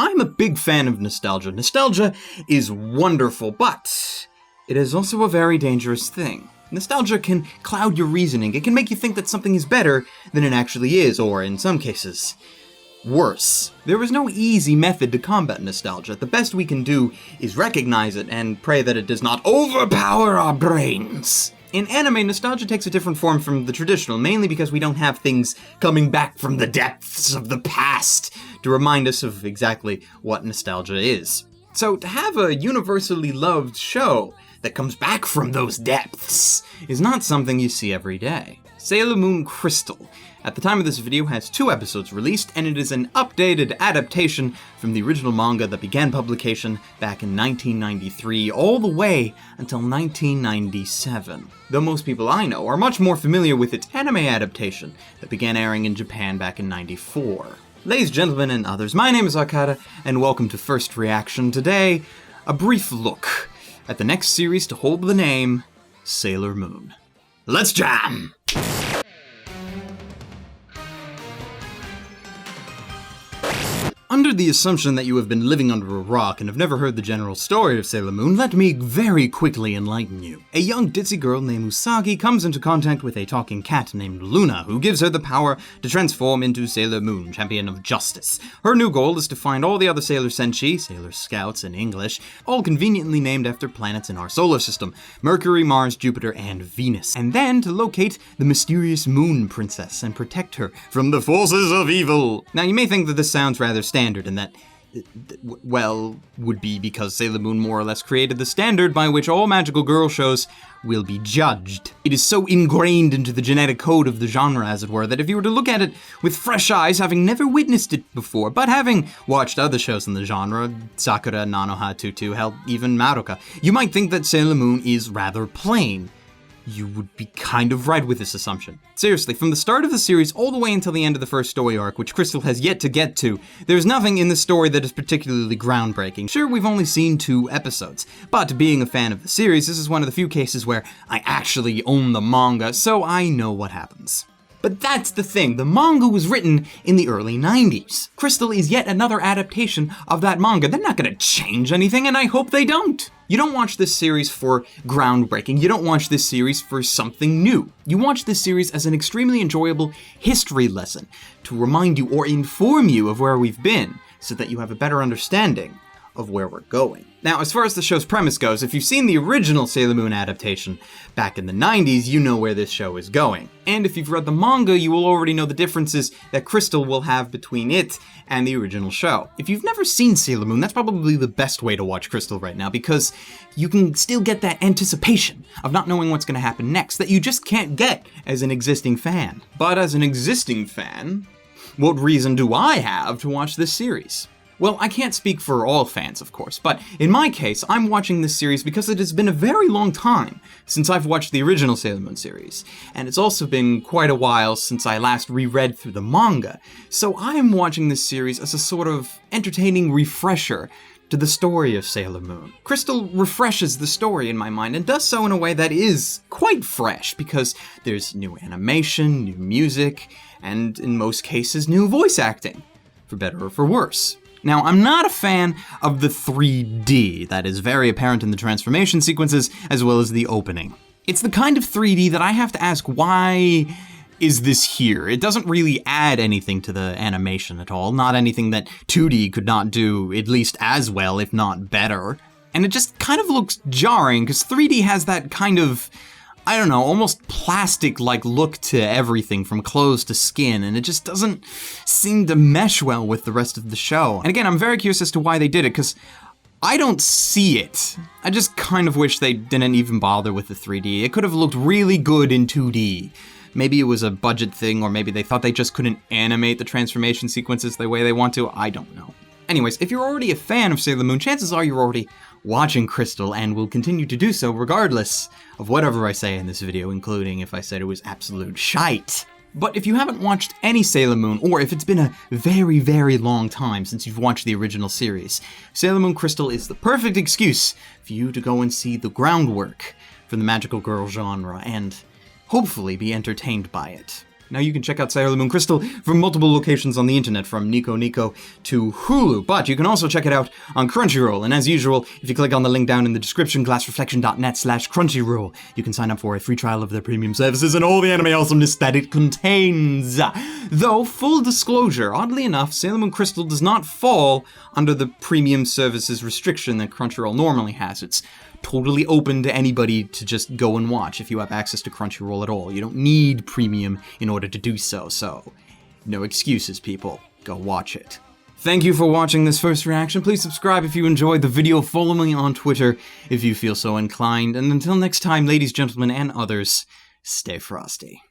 I'm a big fan of nostalgia. Nostalgia is wonderful, but it is also a very dangerous thing. Nostalgia can cloud your reasoning. It can make you think that something is better than it actually is, or in some cases, worse. There is no easy method to combat nostalgia. The best we can do is recognize it and pray that it does not overpower our brains. In anime, nostalgia takes a different form from the traditional, mainly because we don't have things coming back from the depths of the past to remind us of exactly what nostalgia is. So to have a universally loved show that comes back from those depths is not something you see every day. Sailor Moon Crystal, at the time of this video, has 2 episodes released, and it is an updated adaptation from the original manga that began publication back in 1993 all the way until 1997. Though most people I know are much more familiar with its anime adaptation that began airing in Japan back in 94. Ladies, gentlemen, and others, my name is Arcada, and welcome to First Reaction. Today, a brief look at the next series to hold the name Sailor Moon. Let's jam! Under the assumption that you have been living under a rock and have never heard the general story of Sailor Moon, let me very quickly enlighten you. A young ditzy girl named Usagi comes into contact with a talking cat named Luna, who gives her the power to transform into Sailor Moon, champion of justice. Her new goal is to find all the other Sailor Senshi, Sailor Scouts in English, all conveniently named after planets in our solar system, Mercury, Mars, Jupiter, and Venus, and then to locate the mysterious Moon Princess and protect her from the forces of evil. Now you may think that this sounds rather standard, and that, well, would be because Sailor Moon more or less created the standard by which all magical girl shows will be judged. It is so ingrained into the genetic code of the genre, as it were, that if you were to look at it with fresh eyes, having never witnessed it before, but having watched other shows in the genre, Sakura, Nanoha, Tutu, hell, even Madoka, you might think that Sailor Moon is rather plain. You would be kind of right with this assumption. Seriously, from the start of the series all the way until the end of the first story arc, which Crystal has yet to get to, there's nothing in the story that is particularly groundbreaking. Sure, we've only seen 2 episodes, but being a fan of the series, this is one of the few cases where I actually own the manga, so I know what happens. But that's the thing, the manga was written in the early 90s. Crystal is yet another adaptation of that manga. They're not gonna change anything, and I hope they don't. You don't watch this series for groundbreaking. You don't watch this series for something new. You watch this series as an extremely enjoyable history lesson to remind you or inform you of where we've been so that you have a better understanding of where we're going. Now, as far as the show's premise goes, if you've seen the original Sailor Moon adaptation back in the 90s, you know where this show is going. And if you've read the manga, you will already know the differences that Crystal will have between it and the original show. If you've never seen Sailor Moon, that's probably the best way to watch Crystal right now, because you can still get that anticipation of not knowing what's going to happen next that you just can't get as an existing fan. But as an existing fan, what reason do I have to watch this series? Well, I can't speak for all fans, of course, but in my case, I'm watching this series because it has been a very long time since I've watched the original Sailor Moon series, and it's also been quite a while since I last reread through the manga, so I'm watching this series as a sort of entertaining refresher to the story of Sailor Moon. Crystal refreshes the story in my mind, and does so in a way that is quite fresh, because there's new animation, new music, and in most cases, new voice acting, for better or for worse. Now, I'm not a fan of the 3D that is very apparent in the transformation sequences as well as the opening. It's the kind of 3D that I have to ask, why is this here? It doesn't really add anything to the animation at all, not anything that 2D could not do at least as well, if not better. And it just kind of looks jarring, because 3D has that kind of, I don't know, almost plastic-like look to everything from clothes to skin, and it just doesn't seem to mesh well with the rest of the show. And again, I'm very curious as to why they did it, because I don't see it. I just kind of wish they didn't even bother with the 3D. It could have looked really good in 2D. Maybe it was a budget thing, or maybe they thought they just couldn't animate the transformation sequences the way they want to. I don't know. Anyways, if you're already a fan of Sailor Moon, chances are you're already watching Crystal and will continue to do so regardless of whatever I say in this video, including if I said it was absolute shite. But if you haven't watched any Sailor Moon, or if it's been a very, very long time since you've watched the original series, Sailor Moon Crystal is the perfect excuse for you to go and see the groundwork for the magical girl genre and hopefully be entertained by it. Now you can check out Sailor Moon Crystal from multiple locations on the internet, from Nico Nico to Hulu, but you can also check it out on Crunchyroll. And as usual, if you click on the link down in the description, glassreflection.net/Crunchyroll, you can sign up for a free trial of their premium services and all the anime awesomeness that it contains. Though, full disclosure, oddly enough, Sailor Moon Crystal does not fall under the premium services restriction that Crunchyroll normally has. It's totally open to anybody to just go and watch if you have access to Crunchyroll at all. You don't need premium in order to do so, so no excuses, people. Go watch it. Thank you for watching this first reaction. Please subscribe if you enjoyed the video. Follow me on Twitter if you feel so inclined. And until next time, ladies, gentlemen, and others, stay frosty.